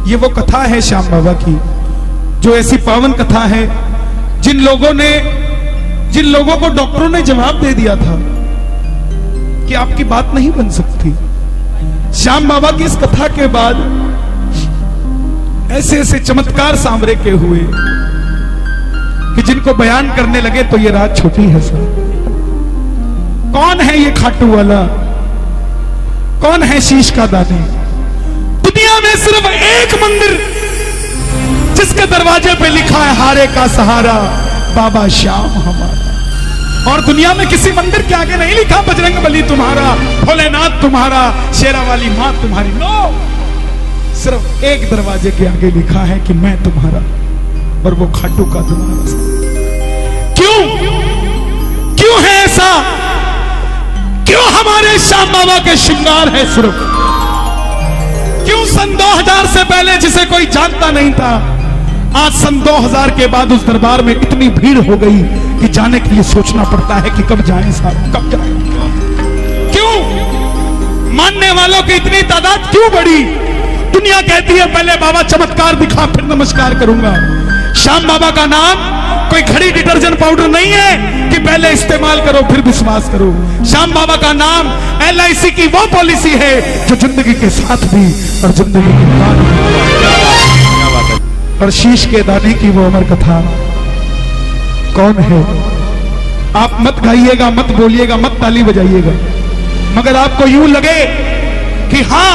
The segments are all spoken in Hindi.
ये वो कथा है श्याम बाबा की, जो ऐसी पावन कथा है जिन लोगों को डॉक्टरों ने जवाब दे दिया था कि आपकी बात नहीं बन सकती। श्याम बाबा की इस कथा के बाद ऐसे ऐसे चमत्कार सांवरे के हुए कि जिनको बयान करने लगे तो ये रात छोटी है सर। कौन है ये खाटू वाला, कौन है शीश का दानी? दुनिया में सिर्फ एक मंदिर जिसके दरवाजे पे लिखा है हारे का सहारा बाबा श्याम हमारा, और दुनिया में किसी मंदिर के आगे नहीं लिखा बजरंग बली तुम्हारा, भोलेनाथ तुम्हारा, शेरा वाली मां तुम्हारी। नो, सिर्फ एक दरवाजे के आगे लिखा है कि मैं तुम्हारा, और वो खाटू का तुम्हारा। क्यों है ऐसा? क्यों हमारे श्याम बाबा के श्रृंगार है सिर्फ? क्यों सन 2000 से पहले जिसे कोई जानता नहीं था, आज सन 2000 के बाद उस दरबार में इतनी भीड़ हो गई कि जाने के लिए सोचना पड़ता है कि कब जाएं साहब, कब जाएं? क्यों मानने वालों की इतनी तादाद क्यों बढ़ी? दुनिया कहती है पहले बाबा चमत्कार दिखा फिर नमस्कार करूंगा। श्याम बाबा का नाम कोई घड़ी डिटर्जेंट पाउडर नहीं है कि पहले इस्तेमाल करो फिर विश्वास करो। श्याम बाबा का नाम LIC की वो पॉलिसी है जो जिंदगी के साथ भी और जिंदगी के बाद भी। और शीश के दाने की वो अमर कथा कौन है? आप मत गाइएगा, मत बोलिएगा, मत ताली बजाइएगा, मगर आपको यूं लगे कि हाँ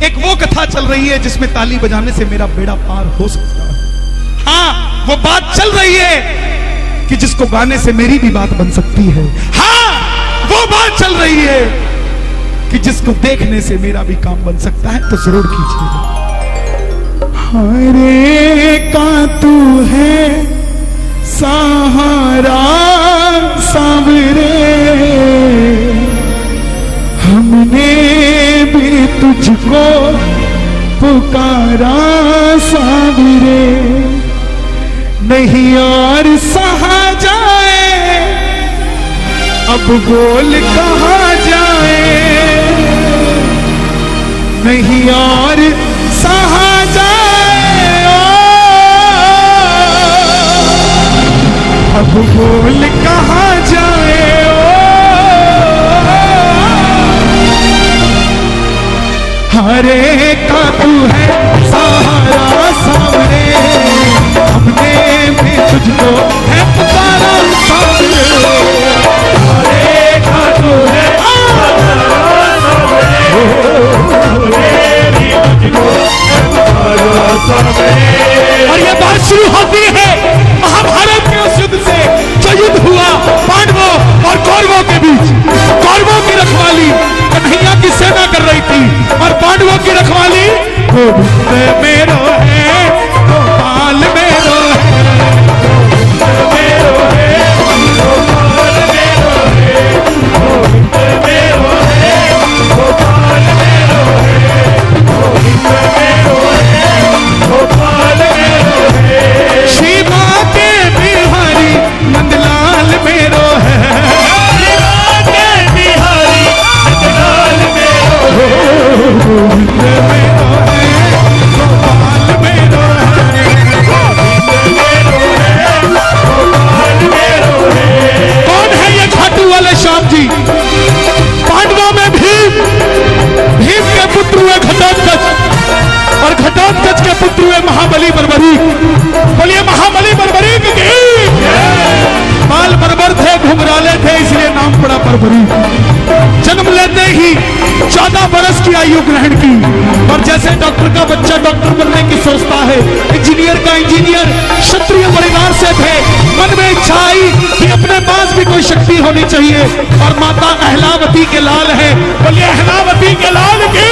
एक वो कथा चल रही है जिसमें ताली बजाने से मेरा बेड़ा पार हो सकता है। हाँ, वो बात चल रही है कि जिसको गाने से मेरी भी बात बन सकती है। हाँ, वो बात चल रही है कि जिसको देखने से मेरा भी काम बन सकता है। तो जरूर कीजिएगा। हरे का तू है सहारा सांवरे, हमने भी तुझको पुकारा सांवरे, नहीं और सहा जाए अब बोल कहाँ जाए, नहीं और सहा जाए अब बोल कहाँ जाए। हरे का तू है सहारा सांवरे, हमने भी तुझको है पुकारा सांवरे, हरे का तू है सहारा सांवरे, हमने भी तुझको है पुकारा सांवरे। और ये बात शुरू होती है महाभारत के उस युद्ध से जो युद्ध हुआ पांडवों और कौरवों के बीच। कौरवों की रखवाली कन्हैया की सेना कर रही थी और पांडवों की रखवाली गोविंद मेरो है, गोपाल मेरो है, गोविंद मेरो है, गोपाल मेरो है, गोविंद मेरो है, गोपाल मेरो है, गोविंद मेरो है, गोपाल मेरो है, श्री मां के बिहारी नंदलाल मेरो है, श्री मां के बिहारी नंदलाल मेरो है, गोविंद मेरो है, गोपाल मेरो है, गोविंद मेरो है, गोपाल मेरो है। कौन है ये खाटू वाले श्याम जी? पांडवों में भीम के पुत्र हुए घटोत्कच, और घटोत्कच के पुत्र हुए महाबली बर्बरीक। बोलिए महाबली बर्बरीक की। बाल बर्बर थे, घुंघराले थे, इसलिए नाम पड़ा बर्बरीक। जन्म लेते ही 14 बरस की आयु ग्रहण की, और जैसे डॉक्टर का बच्चा डॉक्टर बनने की सोचता है, इंजीनियर का इंजीनियर, क्षत्रिय परिवार से थे। मन में इच्छा आई कि अपने पास भी कोई शक्ति होनी चाहिए, और माता अहलावती के लाल है। बोलिए अहलावती के लाल की।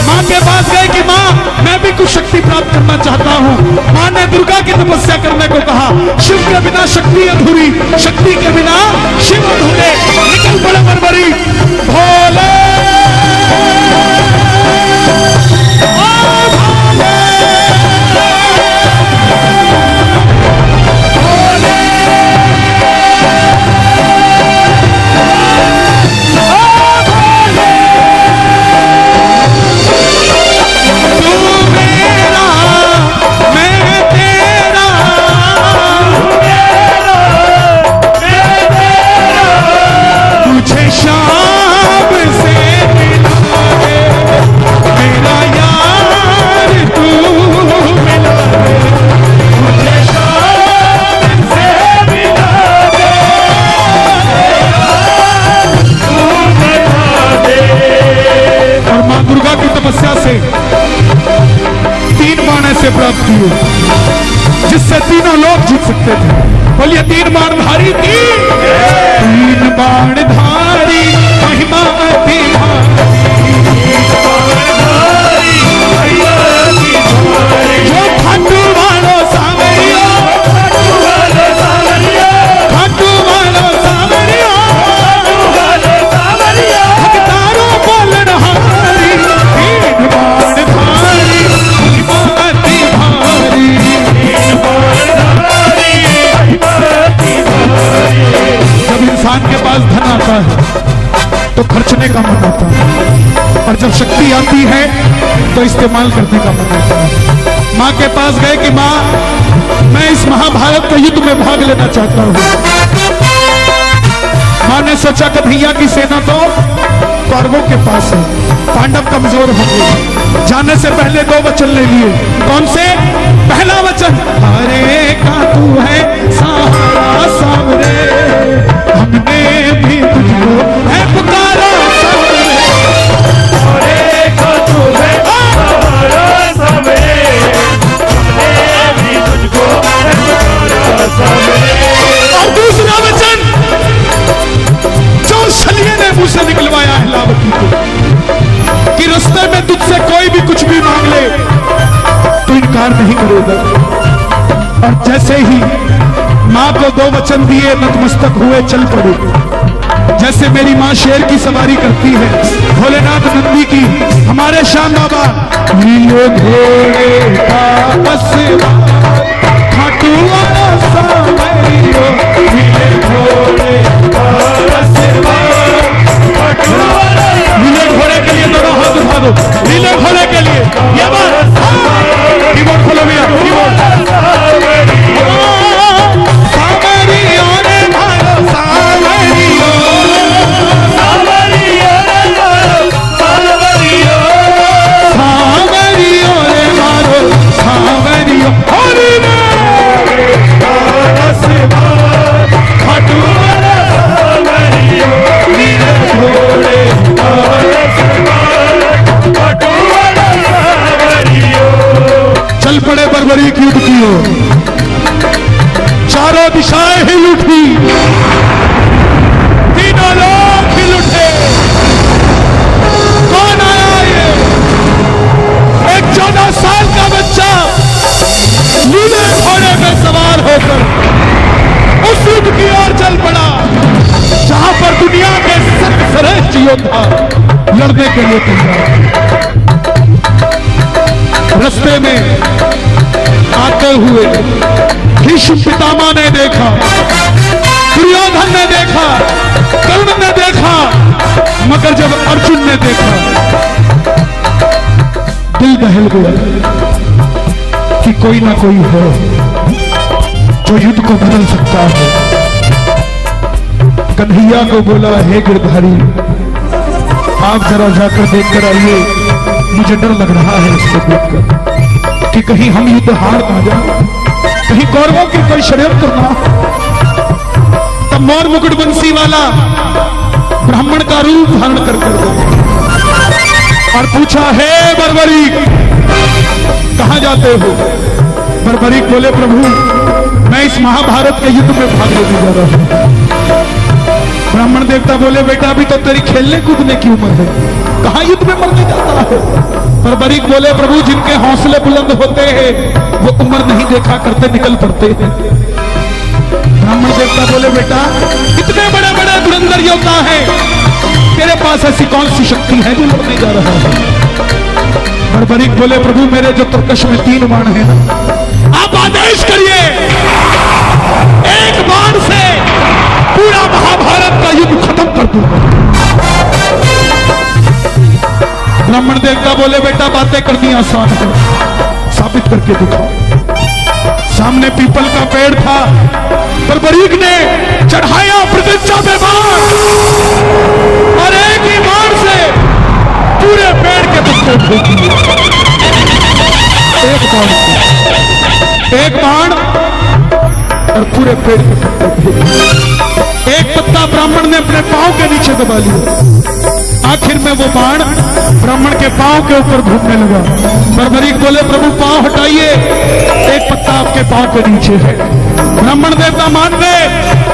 माँ के पास गए कि माँ मैं भी कुछ शक्ति प्राप्त करना चाहता हूँ। माँ ने दुर्गा की तपस्या करने को कहा। शिव के बिना शक्ति अधूरी, शक्ति के बिना शिव अधूरे। निकल पड़े बर्बरी भोले से 3 बाण ऐसे प्राप्त किए जिससे तीनों लोग जीत सकते थे। बोलिए 3 बाण धारी 3 बाण धारी महिमा अति जो खाटू वालो सावरिया खाटू वालो सावरिया भक्तारों बोलन हारी 3 बाण धारी महिमा अति भारी जब इंसान के पास धन आता है तो खर्चने का मन होता है और जब शक्ति आती है तो इस्तेमाल करने का मन होता है। माँ के पास गए कि माँ मैं इस महाभारत के युद्ध में भाग लेना चाहता हूँ। माँ ने सोचा कि भैया की सेना तो कौरवों के पास है, पांडव कमजोर हो गए। जाने से पहले 2 वचन ले लिए। कौन से? पहला वचन हरे का तू है सहारा सामने हमने भी तुझको है पुकारा सामने हरे का तू है सहारा सामने हमने भी तुझको है पुकारा सामने। और दूसरा वचन जो शल्य ने मुंह से निकलवाया है लावती को कि रास्ते में तुझसे कोई भी कुछ भी मांग ले तो इनकार नहीं करेगा। और जैसे ही माँ को 2 वचन दिए नतमस्तक हुए चल पड़े। जैसे मेरी माँ शेर की सवारी करती है, भोलेनाथ नंदी की, हमारे श्याम बाबा नीले घोड़े का बसवा खाटू वाला सावरियो नीले घोड़े का बसवा खाटू वाला। नीले घोड़े के लिए दोनों हाथ उठा दो, नीले घोड़े के लिए। ये बात कीबोर्ड खोलो भैया, कीबोर्ड। सावरियो रे मारो सावरियो सावरियो रे मारो सावरियो सावरियो रे मारो सावरियो हरि खाटू वाला सावरियो नीले घोड़े खाटू वाला सावरियो। चल पड़े बर्बरी की युद्ध की ओर, चारों दिशाएं हिल उठी, तीनों लोग हिल उठे। कौन आया ये? एक 14 साल का बच्चा नीले घोड़े में सवार होकर उस युद्ध की ओर चल पड़ा जहां पर दुनिया के सर्वश्रेष्ठ योद्धा लड़ने के लिए तैयार। रास्ते में आते हुए भीष्म पितामह ने देखा, दुर्योधन ने देखा, कर्ण ने देखा, मगर जब अर्जुन ने देखा दिल दहल गया कि कोई ना कोई है जो युद्ध को बदल सकता है। कन्हैया को बोला, हे गिरधारी आप जरा जाकर देखकर आइए, मुझे डर लग रहा है इसको देखकर कि कहीं हम युद्ध हार ना जाए, कहीं कौरवों की कोई षड्यंत्र ना। तब मोर मुकुट बंसी वाला ब्राह्मण का रूप धारण कर गया और पूछा, हे बर्बरीक कहां जाते हो? बर्बरीक बोले, प्रभु मैं इस महाभारत के युद्ध में भाग लेने जा रहा हूं। ब्राह्मण देवता बोले, बेटा अभी तो तेरी खेलने कूदने की उम्र है, कहां युद्ध में मरने जाता है? बर्बरीक बोले, प्रभु जिनके हौसले बुलंद होते हैं वो उम्र नहीं देखा करते, निकल पड़ते हैं। ब्राह्मण देवता बोले, बेटा इतने बड़े बड़े धुरंधर योद्धा हैं, तेरे पास ऐसी कौन सी शक्ति है जो लड़ने जा रहा है? बर्बरीक बोले, प्रभु मेरे जो तरकश में 3 बाण है ना, आप आदेश करिए, एक बाण से पूरा महाभारत का युद्ध खत्म कर दूंगा। ब्राह्मण देवता बोले, बेटा बातें करनी आसान है, साबित करके दिखाओ। सामने पीपल का पेड़ था, बर्बरीक ने चढ़ाया प्रतिज्ञा में बाण और एक ही बाण से पूरे पेड़ के पत्ते फेंक दिए। एक बाण से, एक बाण और पूरे पेड़ के पत्ते फेंक दिए। एक पत्ता ब्राह्मण ने अपने पांव के नीचे दबा लिया, आखिर में वो बाण ब्राह्मण के पांव के ऊपर घूमने लगा। बर्बरीक बोले प्रभु पांव हटाइए, एक पत्ता आपके पांव के नीचे है। ब्राह्मण देवता मान गए,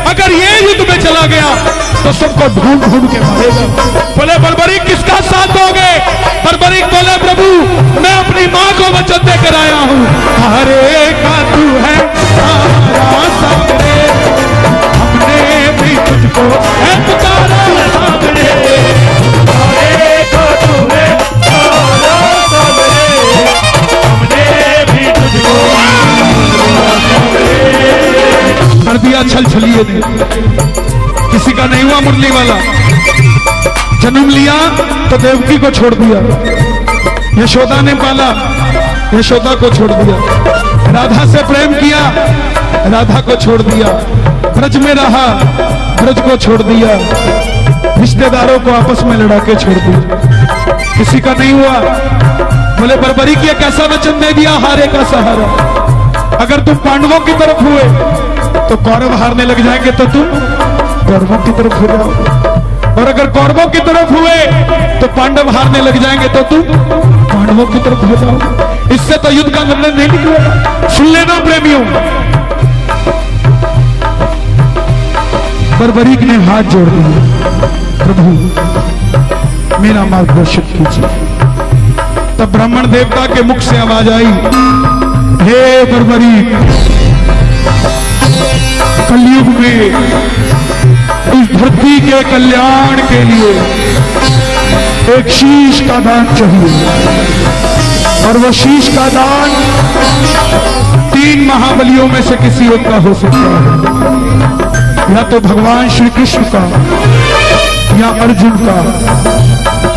अगर ये युद्ध में चला गया तो सबको ढूंढ ढूंढ के मारेगा। बोले बर्बरीक किसका साथ दोगे? बर्बरीक बोले प्रभु मैं अपनी मां को वचन देकर आया हूं, हरे का तू है सारा सामने, हमने भी तुझको है पुकारा सामने, हरे का तू है सारा सामने, हमने भी तुझको कर दिया छल छलिए ने। किसी का नहीं हुआ मुरली वाला, जन्म लिया तो देवकी को छोड़ दिया, यशोदा ने पाला, यशोदा को छोड़ दिया, राधा से प्रेम किया, राधा को छोड़ दिया, ब्रज में रहा, ब्रज को छोड़ दिया, रिश्तेदारों को आपस में लड़ा के छोड़ दिया। किसी का नहीं हुआ। बोले बर्बरीक ये कैसा वचन दे दिया, हारे का सहारा। अगर तुम पांडवों की तरफ हुए तो कौरव हारने लग जाएंगे तो तुम कौरवों की तरफ हो जाओ, और अगर कौरवों की तरफ हुए तो पांडव हारने लग जाएंगे तो तुम पांडवों की तरफ हो जाओ। इससे तो युद्ध का निर्णय नहीं निकलेगा। सुन लेना प्रेमियों, बर्बरीक ने हाथ जोड़ दिए, प्रभु मेरा मार्गदर्शन कीजिए। तब ब्राह्मण देवता के मुख से आवाज आई, हे बर्बरीक कलयुग में इस धरती के कल्याण के लिए एक शीश का दान चाहिए, और वह शीश का दान 3 महाबलियों में से किसी एक का हो सकता है, या तो भगवान श्री कृष्ण का, या अर्जुन का,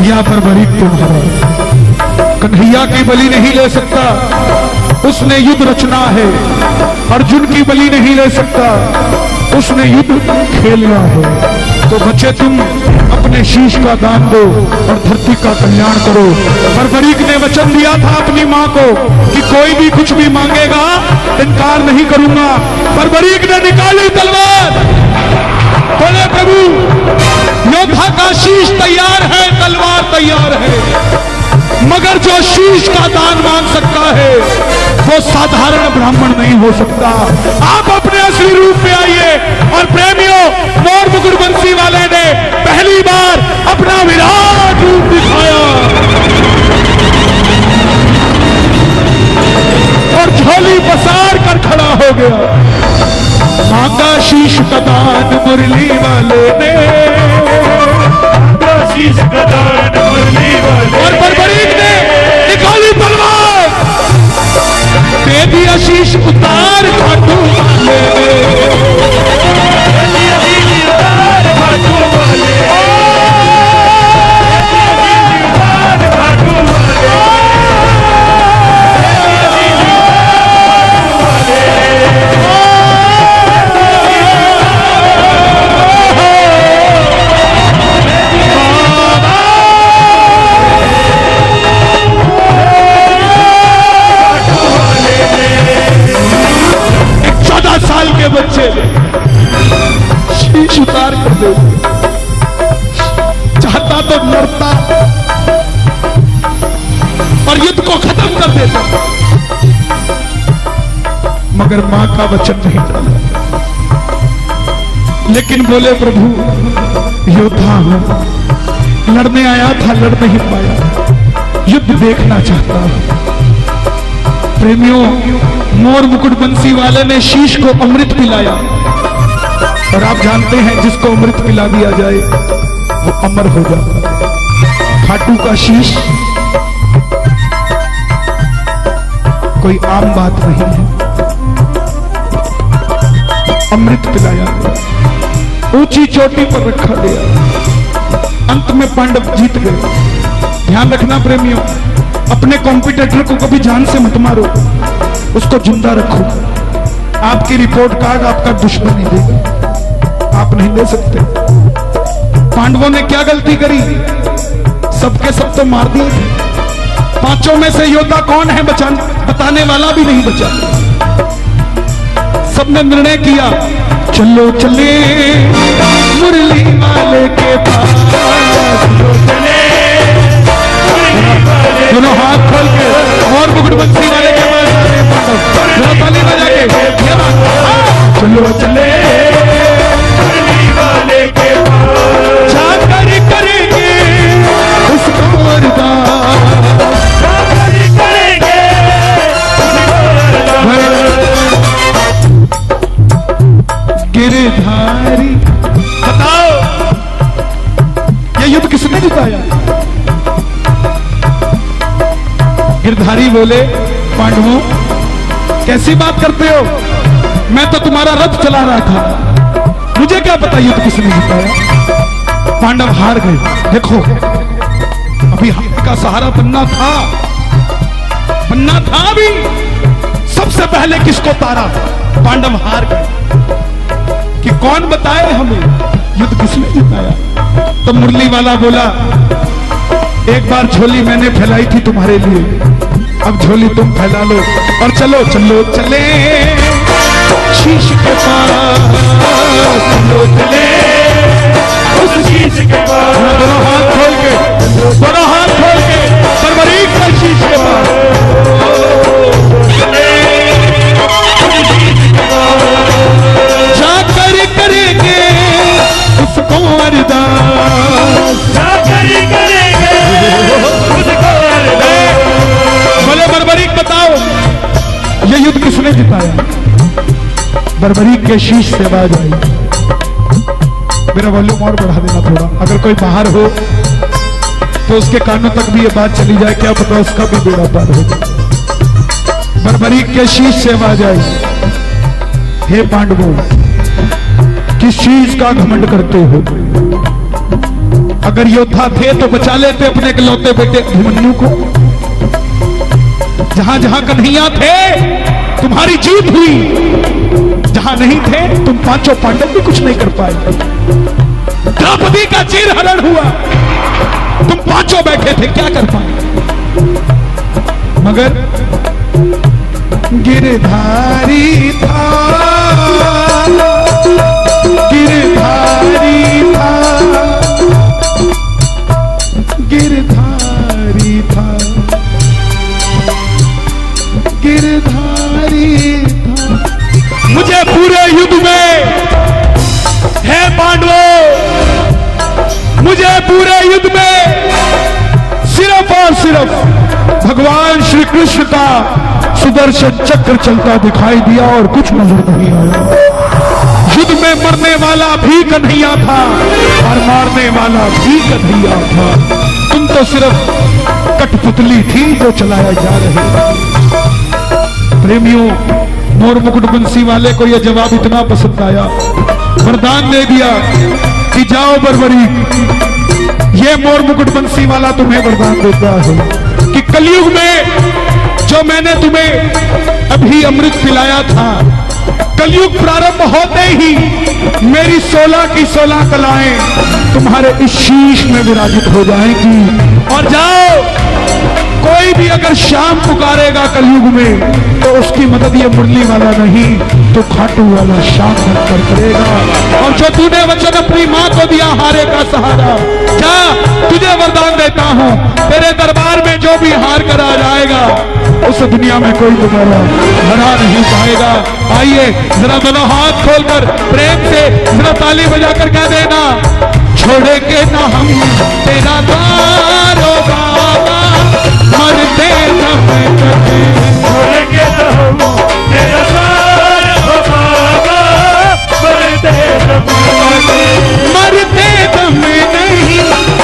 या बर्बरीक तुम्हारा। कन्हैया की बलि नहीं ले सकता, उसने युद्ध रचना है। अर्जुन की बलि नहीं ले सकता, उसने युद्ध खेलना है। तो बच्चे तुम अपने शीश का दान दो और धरती का कल्याण करो। बर्बरीक ने वचन दिया था अपनी मां को कि कोई भी कुछ भी मांगेगा इनकार नहीं करूंगा। बर्बरीक ने निकाली तलवार, बोले प्रभु योद्धा का शीश तैयार है, तलवार तैयार है, मगर जो शीश का दान मांग सकता है वो साधारण ब्राह्मण नहीं हो सकता। आप अपने असली रूप में आइए। और प्रेमियों, मोर मुकुट बंसी वाले ने पहली बार अपना विराट रूप दिखाया और झोली पसार कर खड़ा हो गया। मांगा शीश का दान मुरली वाले ने, शीश का दान मुरली वाले, और बर्बरीक ने निकाली तलवार, दे दिया शीश उतार खाटू वाले बच्चे शीश उतार कर दे, चाहता तो लड़ता और युद्ध को खत्म कर देता, मगर मां का वचन नहीं टाला। लेकिन बोले प्रभु योद्धा हूं, लड़ने आया था, लड़ नहीं पाया, युद्ध देखना चाहता हूं। प्रेमियों, मोर मुकुट बंसी वाले ने शीश को अमृत पिलाया, और आप जानते हैं जिसको अमृत पिला दिया जाए वो अमर हो जाता है। खाटू का शीश कोई आम बात नहीं है, अमृत पिलाया गया, ऊंची चोटी पर रखा गया, अंत में पांडव जीत गए। ध्यान रखना प्रेमियों, अपने कॉम्पिटिटर को कभी जान से मत मारो, उसको जिंदा रखो। आपकी रिपोर्ट कार्ड आपका दुश्मन नहीं देगा, आप नहीं दे सकते। पांडवों ने क्या गलती करी? सबके सब तो मार दिए थे। 5 में से योद्धा कौन है बताने वाला भी नहीं बचा। सबने निर्णय किया चलो चले मुरली वाले के पास, दोनों हाथ खोल के और मुकुट बंसी वाले के पास आ रहे पांडव, ताली बजा के चलो चले वाले के पास जाकर करेंगे उसको अरदास, करेंगे गिरधारी। बताओ ये युद्ध किसने जिताया? गिरधारी बोले पांडवों कैसी बात करते हो, मैं तो तुम्हारा रथ चला रहा था, मुझे क्या पता युद्ध किसने जिताया। पांडव हार गए। देखो अभी हाथी का सहारा बनना था अभी, सबसे पहले किसको तारा? पांडव हार गए कि कौन बताए हमें युद्ध किसने जिताया। तो मुरली वाला बोला एक बार झोली मैंने फैलाई थी तुम्हारे लिए, अब झोली तुम फैला लो और चलो चलो चले शीश के पास, चलो चले उस शीश के पास। दोनों हाथ खोल के बर्बरीक का शीश के पास जाकर करेंगे उसको अरदास, बोले बर्बरीक बताओ ये युद्ध किसने जिताया? बर्बरीक के शीश से आवाज आई। मेरा वॉल्यूम और बढ़ा देना थोड़ा, अगर कोई बाहर हो तो उसके कानों तक भी ये बात चली जाए, क्या पता उसका भी बेड़ा पार हो। बर्बरीक के शीश से आवाज आई, हे पांडवों किस चीज का घमंड करते हो? अगर योद्धा थे तो बचा लेते अपने इकलौते बेटे अभिमन्यु को। जहां जहां कन्हैया थे तुम्हारी जीत हुई, जहां नहीं थे तुम पांचों पांडव भी कुछ नहीं कर पाए। द्रौपदी का चीर हरण हुआ, तुम पांचों बैठे थे, क्या कर पाए? मगर गिरधारी था, गिरधारी था, गिरधारी था, गिरधारी था। मुझे पूरे युद्ध में, हे पांडवों, मुझे पूरे युद्ध में सिर्फ और सिर्फ भगवान श्री कृष्ण का सुदर्शन चक्र चलता दिखाई दिया और कुछ नजर नहीं आया। युद्ध में मरने वाला भी कन्हैया था और मारने वाला भी कन्हैया था। तुम तो सिर्फ कठपुतली थी जो चलाया जा रही। प्रेमियों, मोर मुकुट बंसी वाले को यह जवाब इतना पसंद आया, वरदान दे दिया कि जाओ बर्बरीक, ये मोर मुकुट बंसी वाला तुम्हें वरदान देता है कि कलयुग में जो मैंने तुम्हें अभी अमृत पिलाया था, कलयुग प्रारंभ होते ही मेरी 16 की 16 कलाएं तुम्हारे इस शीश में विराजित हो जाएंगी। और जाओ, कोई भी अगर श्याम पुकारेगा कलयुग में तो उसकी मदद ये मुरली वाला नहीं तो खाटू वाला श्याम बनकर करेगा। और जो तूने वचन अपनी माँ को दिया हारे का सहारा, जा तुझे वरदान देता हूँ, तेरे दरबार में जो भी हार कर आ जाएगा उस दुनिया में कोई दोबारा हरा नहीं पाएगा। आइए जरा दोनों हाथ खोलकर प्रेम से जरा ताली बजाकर कह देना, छोड़ेंगे ना हम तेरा द्वार ओ बाबा, मरते दम तक छोड़ेंगे ना हम तेरा द्वार ओ बाबा, मरते दम तक, मरते दम नहीं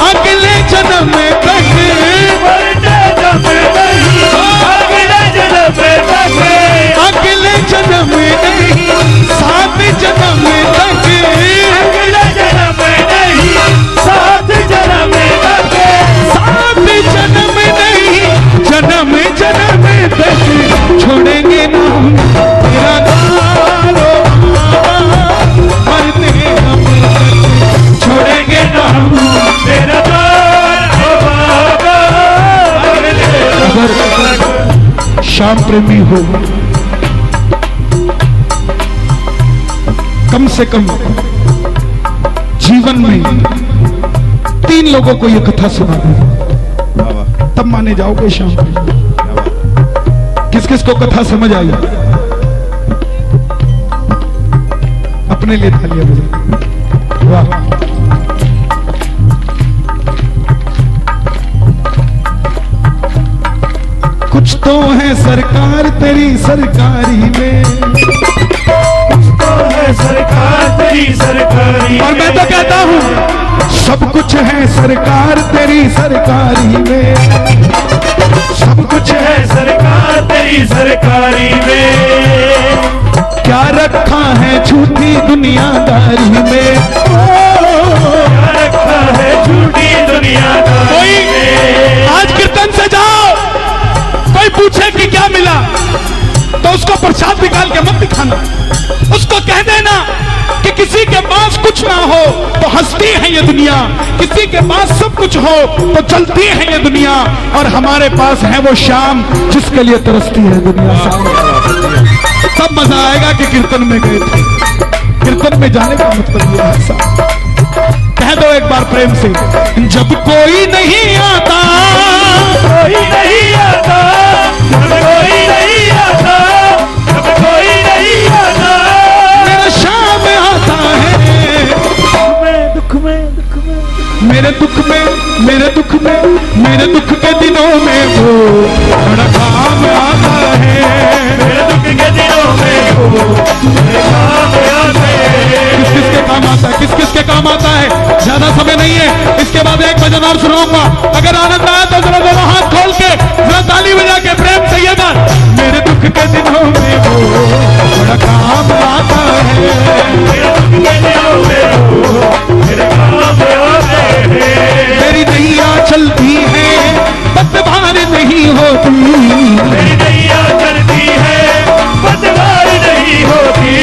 अगले जन्म तक, मरते दम नहीं अगले जन्म तक, अगले जन्म नहीं 7 जन्म तक, अगले जन्म नहीं 7 जन्म तक, 7 जन्म नहीं जन्म जन्म तक छोड़ेंगे ना हम तेरा द्वार ओ बाबा, मरते दम तक छोड़ेंगे ना हम तेरा द्वार ओ बाबा। अगर श्याम प्रेमी हो, कम से कम जीवन में 3 लोगों को ये कथा सुना दो, तब माने जाओगे शाम को। किस किस को कथा समझ आई? अपने लिए तालियां बजाओ। वाह, कुछ तो है सरकार तेरी सरकारी में, कुछ तो है सरकार तेरी सरकारी। और मैं तो कहता हूँ सब कुछ है सरकार तेरी सरकारी में, सब कुछ है सरकार तेरी सरकारी में। क्या रखा है झूठी दुनियादारी में, क्या रखा है झूठी दुनियादारी में। आज कीर्तन से जाओ, कोई पूछे कि क्या मिला तो उसको प्रसाद निकाल के मत दिखाना, उसको कह देना कि किसी के पास कुछ ना हो तो हंसती है ये दुनिया, किसी के पास सब कुछ हो तो चलती है ये दुनिया, और हमारे पास है वो शाम जिसके लिए तरसती है दुनिया। तब मजा आएगा कि कीर्तन में गए थे। कीर्तन में जाने का मतलब ये है, कह दो एक बार प्रेम से, जब कोई नहीं आता, कोई नहीं आता, जब कोई नहीं आता, जब कोई नहीं आता, मेरा शाम आता है। दुख में, दुख में, मेरे दुख में, मेरे दुख में, मेरे दुख के दिनों में वो बड़ा काम आता है। मेरे दुख के दिनों में वो मेरे काम आते हैं। किस किस के काम आता है, किस किस के काम आता है? ज्यादा समय नहीं है, इसके बाद एक भजन और सुनाऊंगा। अगर आनंद आया तो जरा दोनों हाथ खोल के जरा ताली बजा के प्रेम से ये बात, मेरे दुख के दिनों में वो बड़ा काम आता है। मेरे दुख के दिनों में वो मेरे काम आते हैं। मेरी नैया चलती है पतवार नहीं होती, मेरी नैया चलती है पतवार नहीं होती।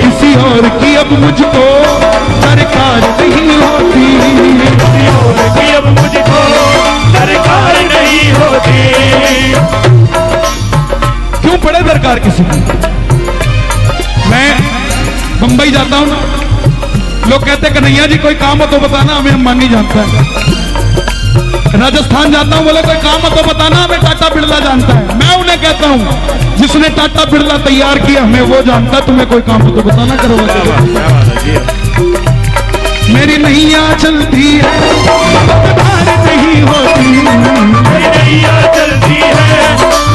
किसी और की अब मुझको सरकार नहीं होती, किसी और की अब मुझको सरकार नहीं होती। क्यों पड़े दरकार किसी की? मैं बंबई जाता हूं ना, लोग कहते कन्हैया जी कोई काम हो तो बताना, हमें अंबानी जानता है। राजस्थान जाता हूं, बोले कोई काम हो तो बताना, हमें टाटा बिरला जानता है। मैं उन्हें कहता हूं जिसने टाटा बिरला तैयार किया हमें वो जानता, तुम्हें कोई काम हो तो बताना, करो। मेरी नैया चलती है पतवार नहीं होती, मेरी नैया चलती है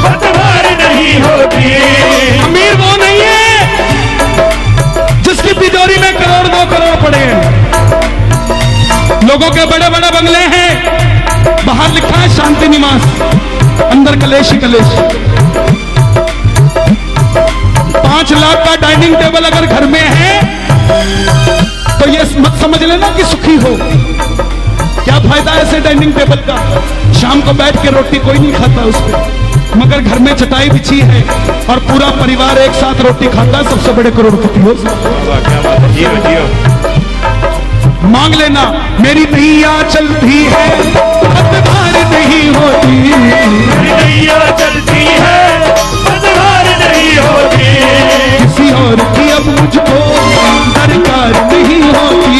पतवार नहीं होती। अमीर वो नहीं है जिसकी तिजोरी में करोड़ 2 करोड़ पड़े हैं। लोगों के बड़े बड़े बंगले हैं, बाहर लिखा है शांति निवास, अंदर कलेश ही कलेश। 5 लाख का डाइनिंग टेबल अगर घर में है तो ये मत समझ लेना कि सुखी हो। क्या फायदा ऐसे डाइनिंग टेबल का? शाम को बैठ के रोटी कोई नहीं खाता उस पर, मगर घर में चटाई बिछी है और पूरा परिवार एक साथ रोटी खाता है, सबसे बड़े करोड़पति हो। क्या बात है, जियो जियो। मांग लेना, मेरी नैया चलती है पतवार नहीं होती, मेरी नैया चलती है पतवार नहीं होती। किसी और की अब मुझको दरकार नहीं होती,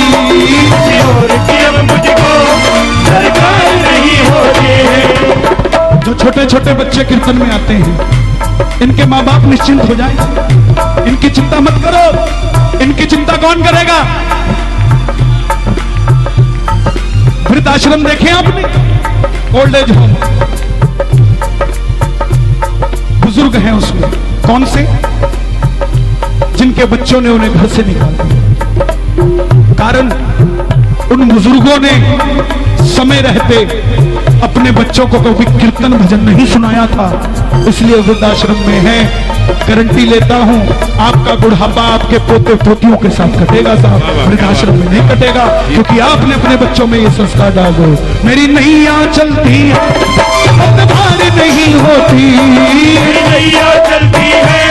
किसी और की अब मुझको दरकार नहीं होती। जो छोटे छोटे बच्चे कीर्तन में आते हैं, इनके माँ बाप निश्चिंत हो जाए, इनकी चिंता मत करो। इनकी चिंता कौन करेगा? वृद्धाश्रम देखे आपने? ओल्ड एज होम, बुजुर्ग हैं उसमें। कौन से? जिनके बच्चों ने उन्हें घर से निकाल दिया। कारण उन बुजुर्गों ने समय रहते अपने बच्चों को कभी कीर्तन भजन नहीं सुनाया था, इसलिए वृद्धाश्रम में है। गारंटी लेता हूं आपका बुढ़ापा आपके पोते पोतियों के साथ कटेगा साहब, वृद्धाश्रम में नहीं कटेगा, क्योंकि आपने अपने बच्चों में ये संस्कार डाल दो। मेरी नैया चलती है पतवार नहीं होती, मेरी नैया चलती है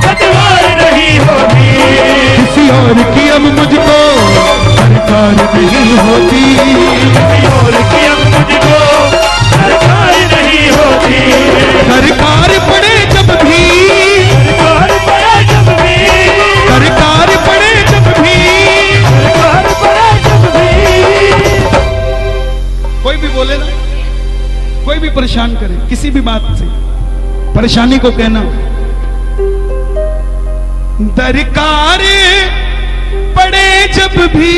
पतवार नहीं होती। किसी और की अब मुझको सरकार नहीं होती, किसी और की अब मुझको सरकार नहीं होती। सरकार पड़े जब भी, सरकार पड़े जब भी, सरकार पड़े जब भी, सरकार पड़े जब भी। किसी भी बात से परेशानी को कहना दरकार पड़े जब भी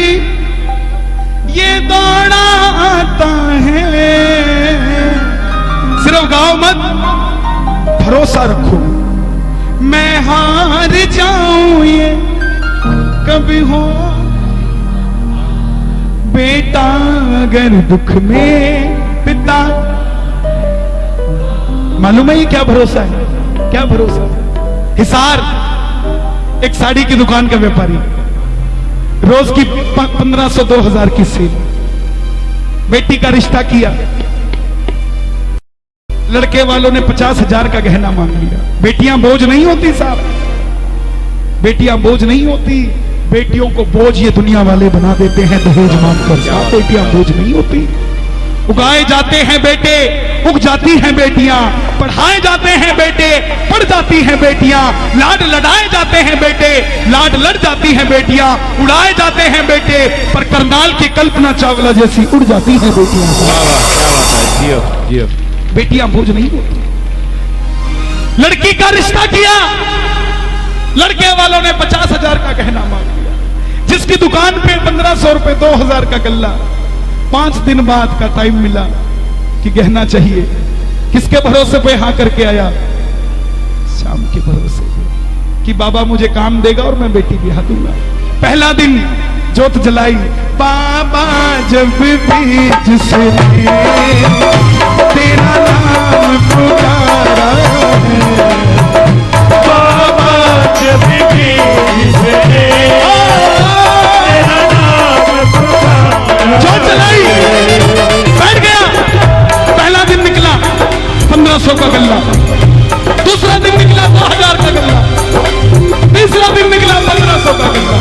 ये दौड़ा आता है। सिर्फ गाओ मत, भरोसा रखो। मैं हार जाऊं ये कभी हो बेटा अगर दुख में पिता। मालूम है ये क्या भरोसा है, क्या भरोसा है। हिसार एक साड़ी की दुकान का व्यापारी, रोज की 1500-2000 की सेल। बेटी का रिश्ता किया, लड़के वालों ने 50,000 का गहना मांग लिया। बेटियां बोझ नहीं होती साहब, बेटियां बोझ नहीं होती। बेटियों को बोझ ये दुनिया वाले बना देते हैं दहेज मांगकर। साहब बेटियां बोझ नहीं होती। उगाए जाते हैं बेटे, उग जाती हैं बेटियां। पढ़ाए जाते हैं बेटे, पढ़ जाती हैं बेटियां। लाड लड़ाए जाते हैं बेटे, लाड लड़ जाती हैं बेटियां। उड़ाए जाते हैं बेटे, पर करनाल की कल्पना चावला जैसी उड़ जाती हैं बेटियां। क्या बात है, जियो जियो। बेटियां बोझ नहीं होती। लड़की का रिश्ता किया, लड़के वालों ने 50,000 का गहना मांग लिया। जिसकी दुकान पे 1500 रुपए 2000 का गल्ला। 5 दिन बाद का टाइम मिला कि गहना चाहिए। किसके भरोसे पे हाँ करके आया? शाम के भरोसे पे कि बाबा मुझे काम देगा और मैं बेटी ब्याह दूंगा। पहला दिन जोत जलाई, बाबा जब भी जिसने तेरा नाम पुकारा है, बाबा जब भी जिसने तेरा नाम पुकारा। जोत जलाई, बैठ गया। पहला दिन निकला 1500 का गल्ला, दूसरा दिन निकला 2000 का गल्ला, तीसरा दिन निकला 1500 का गल्ला,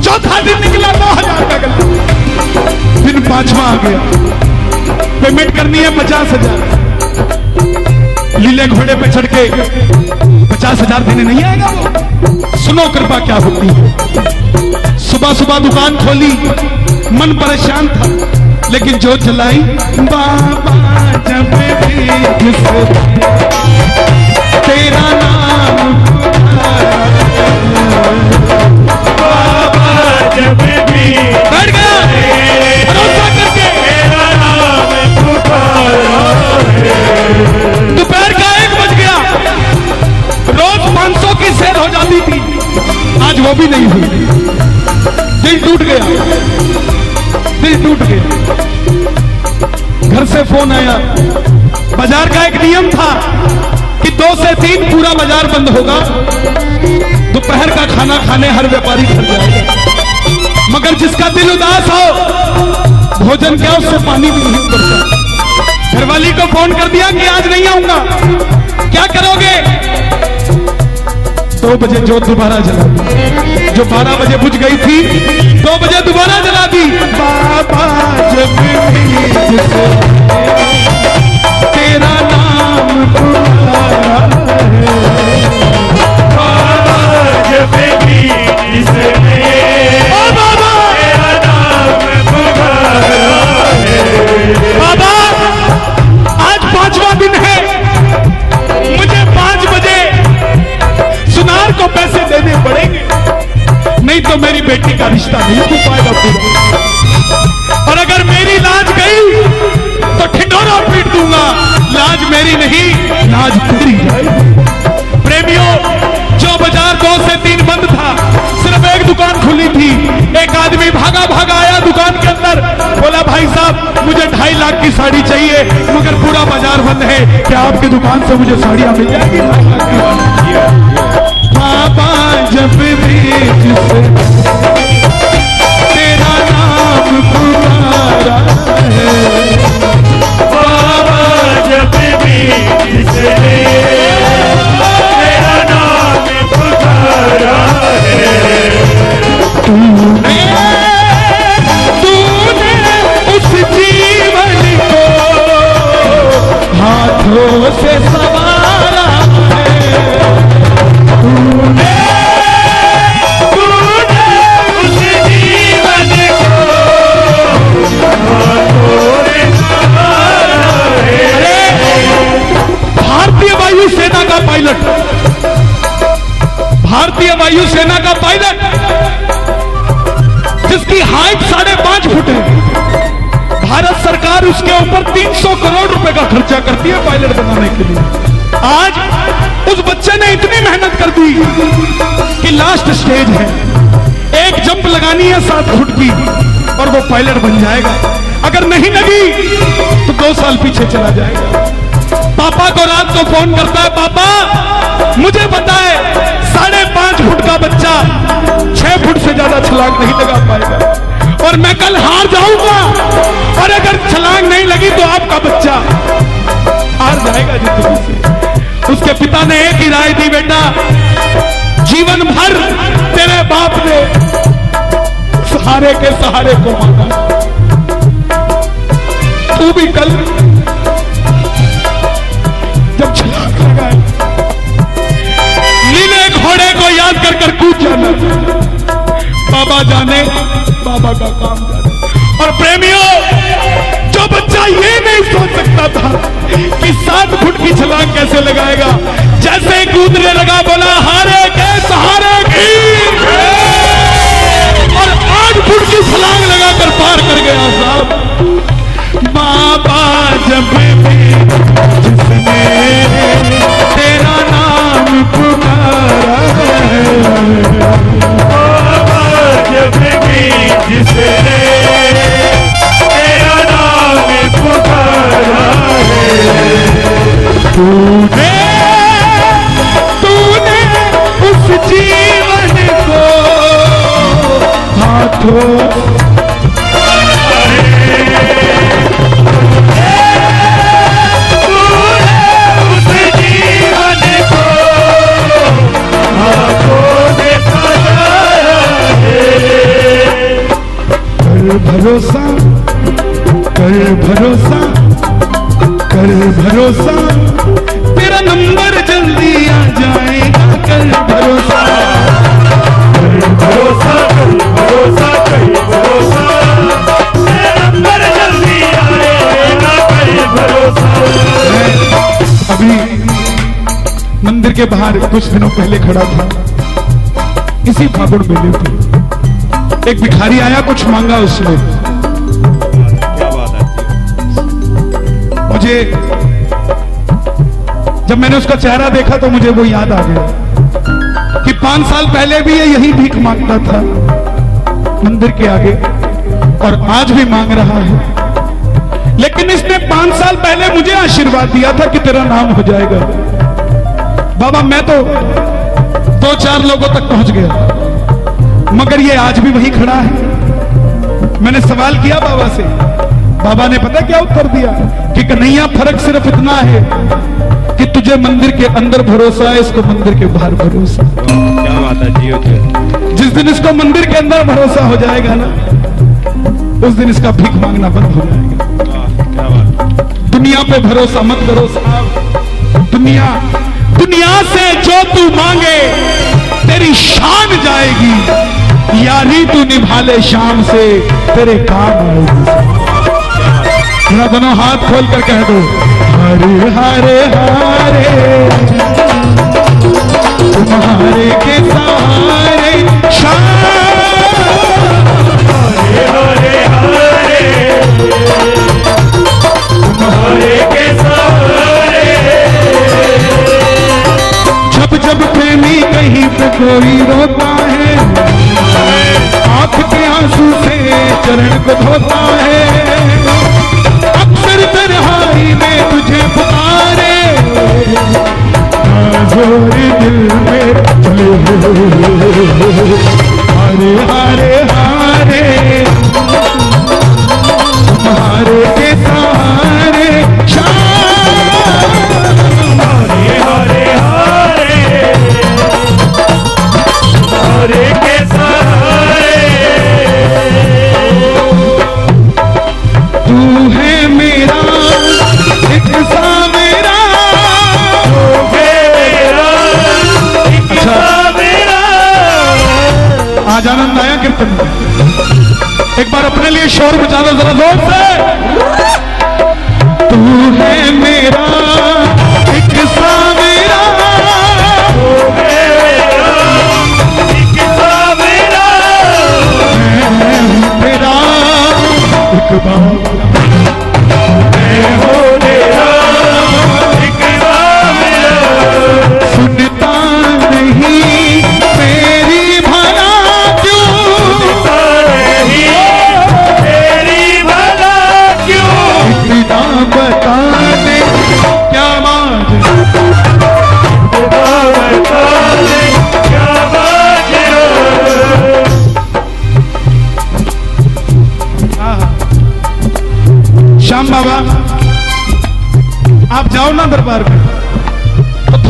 चौथा दिन निकला 2000 का गल्ला। दिन 5वां आ गया, पेमेंट करनी है 50,000। लीले घोड़े पे चढ़ के 50,000 देने नहीं आएगा वो। सुनो कृपा क्या होती है। सुबह सुबह दुकान खोली, मन परेशान था, लेकिन जो जलाई, बाबा जब भी जिसने तेरा नाम पुकारा, बाबा जब भी बैठ गया भरोसा करके तेरा नाम पुकारा है। दोपहर का 1 बज गया। रोज 500 की सेल हो जाती थी, आज वो भी नहीं हुई। दिल टूट गया, दिल टूट गया। घर से फोन आया, बाजार का एक नियम था कि 2 से 3 पूरा बाजार बंद होगा। दोपहर का खाना खाने हर व्यापारी घर जाएगा, मगर जिसका दिल उदास हो, भोजन क्या उससे पानी भी नहीं उतरता। घरवाली को फोन कर दिया कि आज नहीं आऊंगा। क्या करोगे? 2 बजे जोत दोबारा जला दी, जो 12 बजे बुझ गई थी 2 बजे दोबारा जला दी। बाबा जब भी जिसने तेरा नाम पुकारा है, बाबा जब भी जिसने तेरा नाम पुकारा है। बाबा आज 5वां दिन है, मुझे 5 बजे सुनार को पैसे देने पड़ेंगे, नहीं तो मेरी बेटी का रिश्ता नहीं हो पाएगा पूरा। और अगर मेरी लाज गई तो ठिंडोरा पीट दूंगा। लाज मेरी नहीं, लाज तेरी जाएगी। प्रेमियों, जो बाजार 2 से 3 बंद था, सिर्फ एक दुकान खुली थी। एक आदमी भागा भागा आया दुकान के अंदर, बोला भाई साहब मुझे 2.5 लाख की साड़ी चाहिए, मगर पूरा बाजार बंद है, क्या आपकी दुकान से मुझे साड़ियां मिल जाएगी 2.5 लाख की? बाबा जब भी जिसने तेरा नाम पुकारा है, बाबा जब भी जिसने तेरा नाम पुकारा है। तूने उस जीवन को हाथों से संवारा है। तूने सेना का पायलट, भारतीय वायुसेना का पायलट, जिसकी हाइट 5.5 फुट है, भारत सरकार उसके ऊपर 300 करोड़ रुपए का खर्चा करती है पायलट बनाने के लिए। आज उस बच्चे ने इतनी मेहनत कर दी कि लास्ट स्टेज है, एक जंप लगानी है 7 फुट की और वो पायलट बन जाएगा। अगर नहीं लगी तो 2 साल पीछे चला जाएगा। पापा को रात को फोन करता है, पापा मुझे पता है 5.5 फुट का बच्चा 6 फुट से ज्यादा छलांग नहीं लगा पाएगा और मैं कल हार जाऊंगा, और अगर छलांग नहीं लगी तो आपका बच्चा हार जाएगा जिंदगी से। उसके पिता ने एक ही राय दी, बेटा जीवन भर तेरे बाप ने सहारे के सहारे को मांगा, तू भी कल जब छलांग लगाए नीले घोड़े को याद कर कर कूद जाना। बाबा जाने, बाबा का काम जाने। और प्रेमियों, जो बच्चा ये नहीं सोच सकता था कि 7 फुट की छलांग कैसे लगाएगा, जैसे ही कूदने लगा बोला हारे के सहारे की, और 8 फुट की छलांग लगाकर पार कर गया साहब। बाबा जब भी जिसने तेरा नाम पुकारा है, बाबा जब भी जिसने तेरा नाम पुकारा है, तूने उस जीवन को हाथों भरोसा कर, भरोसा कर, भरोसा तेरा नंबर जल्दी आ जाएगा। कर भरोसा, कर भरोसा, कर भरोसा, कर भरोसा, तेरा नंबर जल्दी आएगा। कर भरोसा। अभी मंदिर के बाहर कुछ दिनों पहले खड़ा था, इसी फागुन मेले पे एक भिखारी आया, कुछ मांगा उसने। क्या बात है। मुझे जब मैंने उसका चेहरा देखा तो मुझे वो याद आ गया कि 5 साल पहले भी ये यही भीख मांगता था मंदिर के आगे, और आज भी मांग रहा है। लेकिन इसने 5 साल पहले मुझे आशीर्वाद दिया था कि तेरा नाम हो जाएगा। बाबा मैं तो 2-4 लोगों तक पहुंच गया, मगर ये आज भी वहीं खड़ा है। मैंने सवाल किया बाबा से, बाबा ने पता क्या उत्तर दिया कि कन्हैया फर्क सिर्फ इतना है कि तुझे मंदिर के अंदर भरोसा है, इसको मंदिर के बाहर भरोसा। क्या बात है। जियो जियो। जिस दिन इसको मंदिर के अंदर भरोसा हो जाएगा ना, उस दिन इसका भीख मांगना बंद हो जाएगा। क्या बात। दुनिया पे भरोसा मत करो साहब। दुनिया से जो तू मांगे तेरी शान जाएगी, यारी तू निभा ले शाम से तेरे काम आएगी। मेरा दोनों हाथ खोल कर कह दो, हरे हरे हरे तुम्हारे के सहारे शाम, हरे हरे हरे तुम्हारे के सहारे। जब जब प्रेमी कहीं पे कोई रोता है, आंख के आंसू से चरण को धोता है, अक्सर तन्हाई में तुझे पुकारे, जोरी दिल में चले हरे हरे हरे तुम्हारे के सहारे शाम, हरे हरे हरे तुम्हारे के सहारे। तू है मेरा एक सा मेरा, तू है मेरा एक सा मेरा। आज आनंद आया कीर्तन में। एक बार अपने लिए शोर बजा दो जरा जोर से। तू है मेरा एक सा मेरा,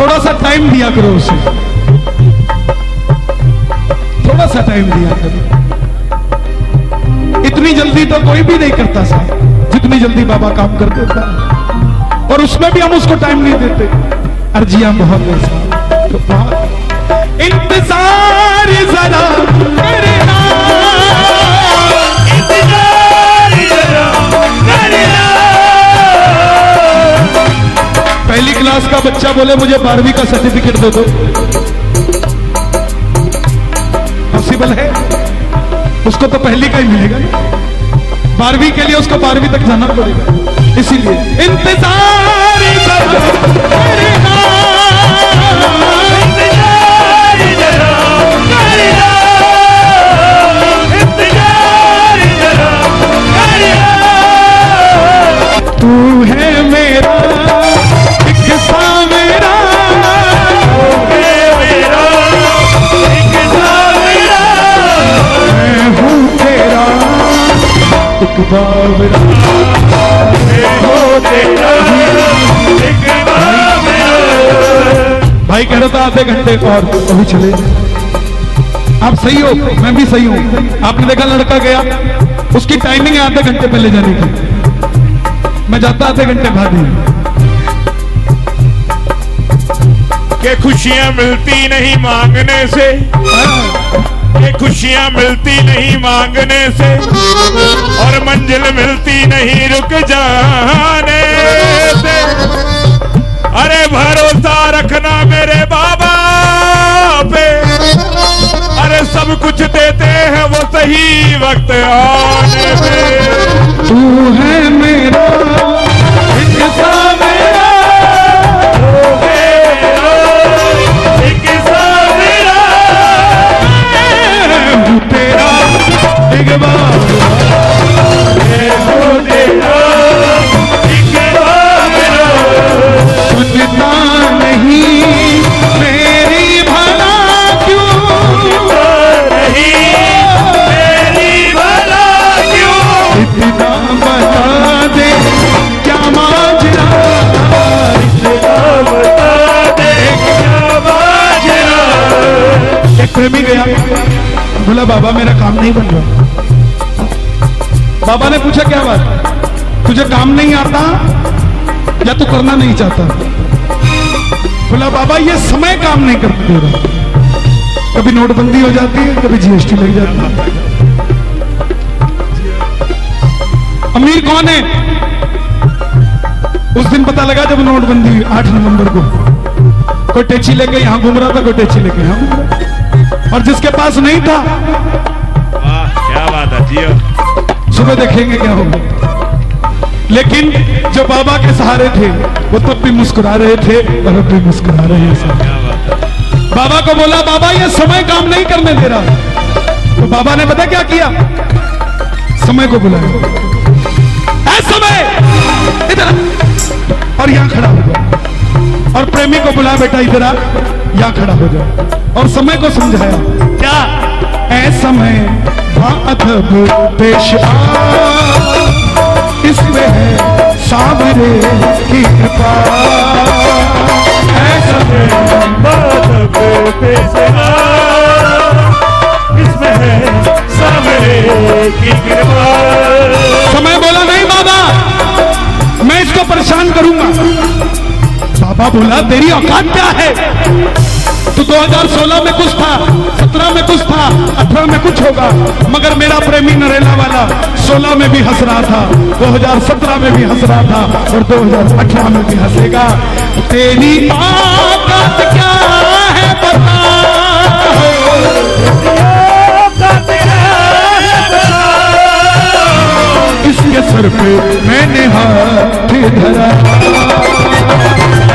थोड़ा सा टाइम दिया करो उसे, थोड़ा सा टाइम दिया करो। इतनी जल्दी तो कोई भी नहीं करता साहब, जितनी जल्दी बाबा काम कर देता है, और उसमें भी हम उसको टाइम नहीं देते। अर्जियां बहुत है साहब, तो बहुत इंतजार जरा करना, इंतजार जरा करना। पहली क्लास का बच्चा बोले मुझे 12वीं का सर्टिफिकेट दे दो, पॉसिबल है? उसको तो पहली का ही मिलेगा, 12वीं के लिए उसको 12वीं तक जाना पड़ेगा। इसीलिए इंतजार जरा करना, इंतजार जरा करना, इंतजार जरा करना। तू है मेरा एक सावेरा, तू है मेरा एक सावेरा, मैं हूँ तेरा एक बावरा। मैं हूँ तेरा एक बावरा। भाई कह रहा था आधे घंटे और, अभी चले। आप सही हो, मैं भी सही हूँ। आपने देखा लड़का गया, उसकी टाइमिंग है आधे घंटे पहले जाने की, मैं जाता आधे घंटे बाद ही। के खुशियां मिलती नहीं मांगने से, के खुशियां मिलती नहीं मांगने से, और मंजिल मिलती नहीं रुक जाने से। अरे भरोसा रखना मेरे बाबा पे, अरे सब कुछ देते हैं वो सही वक्त आने पे। तू है मेरा एक सावेरा, तू है मेरा एक सावेरा, मैं हूँ तेरा एक बावरा। मैं हूँ तेरा एक बावरा। सुनता नहीं मेरी भला क्यों, नहीं मेरी भला क्यों, इतना बता दे क्या माजरा। इतना बता दे क्या माजरा। एक प्रेमी गया, बोला बाबा मेरा काम नहीं बन रहा। बाबा ने पूछा क्या बात, तुझे काम नहीं आता या तू करना नहीं चाहता? बोला बाबा ये समय काम नहीं करने दे रहा, कभी नोटबंदी हो जाती है, कभी जीएसटी लग जाती है। अमीर कौन है? उस दिन पता लगा जब नोटबंदी हुई 8 नवंबर को। कोई टेची लेके यहां घूम रहा था, कोई टेची लेके यहां घूम रहा था। और जिसके पास नहीं था, वाह क्या बात है जियो। सुबह देखेंगे क्या होगा। लेकिन जो बाबा के सहारे थे वो तब भी मुस्कुरा रहे थे और अब भी मुस्कुरा रहे हैं सब। क्या बात है। बाबा को बोला बाबा ये समय काम नहीं करने दे रहा, तो बाबा ने पता क्या किया, समय को बुलाया, ऐ समय इधर आ, और यहां खड़ा हो जा। और प्रेमी को बुला बेटा इधर आ, यहां खड़ा हो जा। और समय को समझाया क्या, ऐ समय अधब पेश आ, इसमें है सावरे की कृपा। ऐ समय बात पेश आ, इसमें है सावरे की कृपा। समय बोला नहीं बाबा मैं इसको परेशान करूंगा। बाबा बोला तेरी औकात क्या है, तू 2016 में कुछ था, 17 में कुछ था, 18 में कुछ होगा, मगर मेरा प्रेमी नरेला वाला 16 में भी हंस रहा था, 2017 में भी हंस रहा था और 2018 में भी हंसेगा। तेरी औकात क्या है बता, इसके सर पे मैंने हाथ धरा,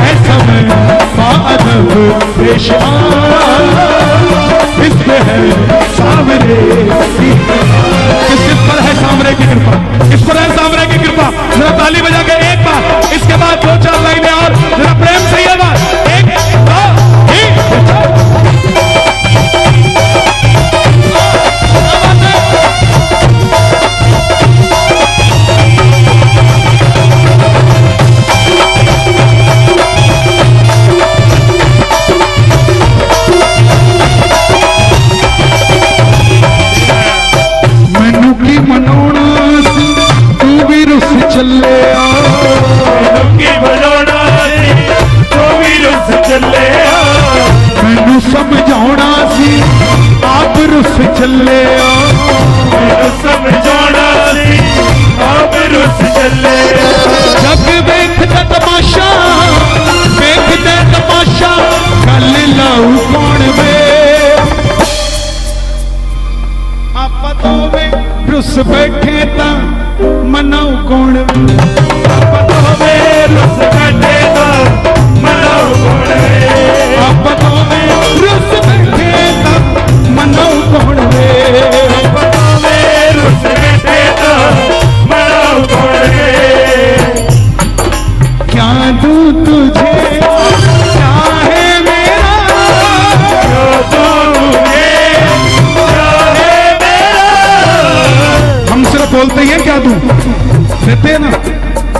ऐसा मैं बादब पेश आ, इसमें है सावरे की कृपा। किस पर है सावरे की कृपा, इस पर है सावरे की कृपा। जरा ताली बजा के एक बार, इसके बाद 2-4 लाइनें और जरा प्रेम से ये बात, 1 2 3 4। मैनू समझाउणा सी आप रुस चले मैनू समझाउणा सी आप रुस चले जग वेखदा तमाशा वेखदा तमाशा गल लाऊ कौन वे आप दोवे रुस बैठे ता मनाऊ कौन आप दोवे रुस बैठे ता मनाऊ कौन वे आप दोवे रुस बैठे ता मनाऊ कौन वे आप दोवे रुस बैठे ता मनाऊ कौन वे क्या दूं तुझे क्या है मेरा जो तुझे क्या है मेरा हम सिर्फ बोलते हैं क्या दूं देते हैं ना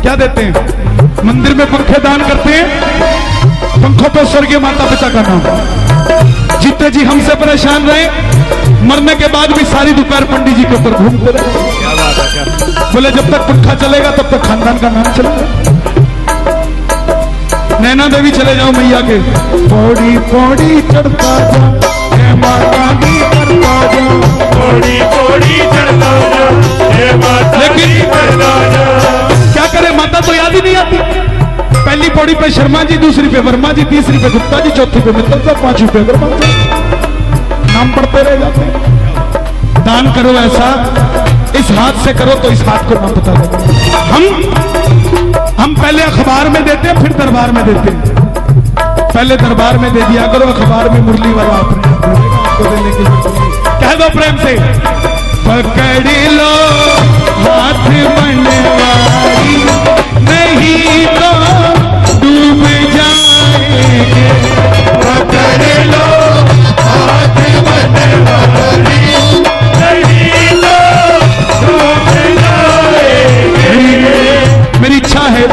क्या देते हैं मंदिर में पंखे दान करते हैं पंखों पर स्वर्गीय माता पिता का नाम जीते जी हमसे परेशान रहे मरने के बाद भी सारी दोपहर पंडित जी के ऊपर घूमते रहे क्या बात है क्या बोले जब तक पंखा चलेगा तब तक खानदान का नाम चलेगा नैना देवी चले जाओ मैया के पौड़ी पौड़ी चढ़ता जा हे माता दी करता जा पौड़ी पौड़ी चढ़ता जा हे माता लेकिन दी करता जा क्या करे माता तो याद ही नहीं आती पहली पौड़ी पे शर्मा जी दूसरी पे वर्मा जी तीसरी पे गुप्ता जी चौथी पे मित्तल साहब पांचवी पे अग्रवाल साहब नाम पढ़ते रह जाते हैं। दान करो ऐसा इस हाथ से करो तो इस हाथ को ना पता लगे हम पहले अखबार में देते हैं फिर दरबार में देते हैं पहले दरबार में दे दिया करो अखबार में मुरली वाला अपने आपको देने की जरूरत नहीं कह दो प्रेम से पकड़ लो हाथ बनवारी नहीं तो डूब जाएंगे पकड़ लो हाथ बनवारी नहीं तो डूब जाएंगे मेरी इच्छा है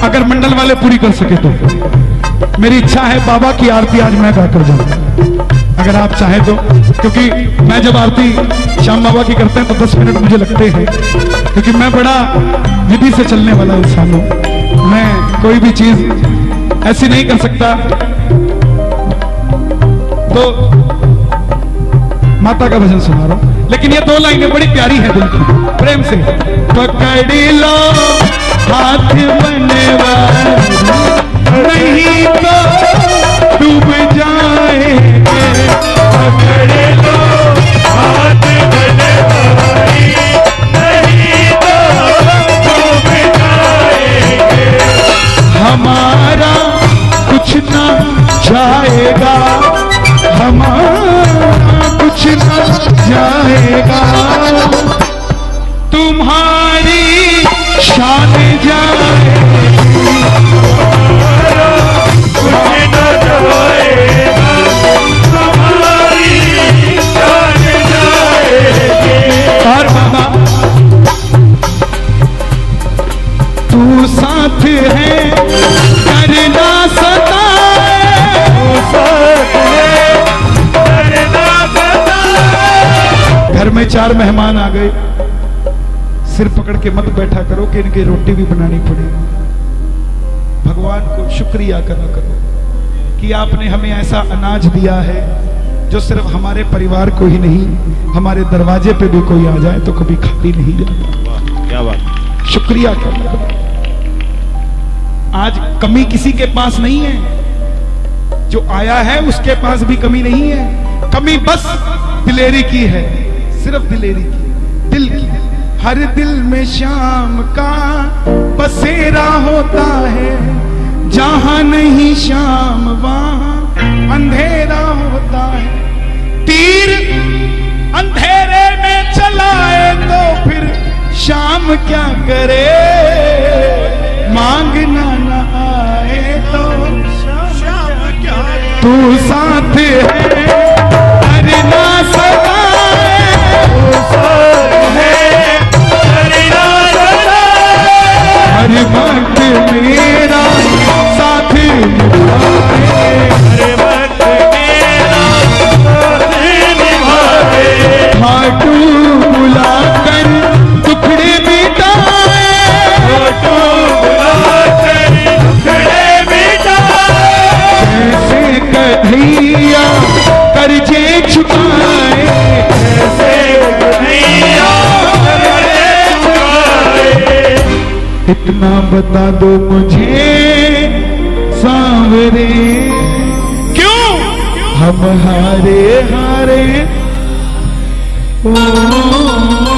अगर मंडल वाले पूरी कर सके तो मेरी इच्छा है बाबा की आरती आज मैं गाकर जाऊं अगर आप चाहें तो क्योंकि मैं जब आरती श्याम बाबा की करते हैं तो 10 मिनट मुझे लगते हैं क्योंकि मैं बड़ा विधि से चलने वाला इंसान हूं मैं कोई भी चीज ऐसी नहीं कर सकता तो माता का भजन सुना रहा हूं लेकिन ये 2 लाइनें बड़ी प्यारी है दिल की प्रेम से पकड़ लो हाथ बनवारी नहीं तो डूब जाएंगे पकड़ लो हाथ बनवारी नहीं तो डूब जाएंगे हमारा कुछ ना जाएगा हमारा कुछ ना जाएगा तुम्हारी शान जाएगी कुछ न जाएगा तुम्हारी शान जाएगी और बाबा तू साथ है करना सताए तू साथ है करना सताए घर में 4 मेहमान आ गए सिर पकड़ के मत बैठा करो कि इनकी रोटी भी बनानी पड़ेगी भगवान को शुक्रिया करा करो कि आपने हमें ऐसा अनाज दिया है जो सिर्फ हमारे परिवार को ही नहीं हमारे दरवाजे पे भी कोई आ जाए तो कभी खाली नहीं जाता क्या बात शुक्रिया करना आज कमी किसी के पास नहीं है जो आया है उसके पास भी कमी नहीं है कमी बस दिलेरी की है सिर्फ दिलेरी की दिल की हर दिल में शाम का बसेरा होता है जहां नहीं शाम वहां अंधेरा होता है तीर अंधेरे में चलाए तो फिर शाम क्या करे मांगना न आए तो शाम क्या करे तू साथ है करना सताए तू साथ है करना सताए हर वक्त मेरा साथ निभाए हर वक्त मेरा साथ निभाए खाटू बुलाकर टुकड़े मिटाए फोटो बुलाकर टुकड़े मिटाए जैसे कन्हैया एक नाम बता दो मुझे सांवरे, क्यों? हम हारे हारे ओ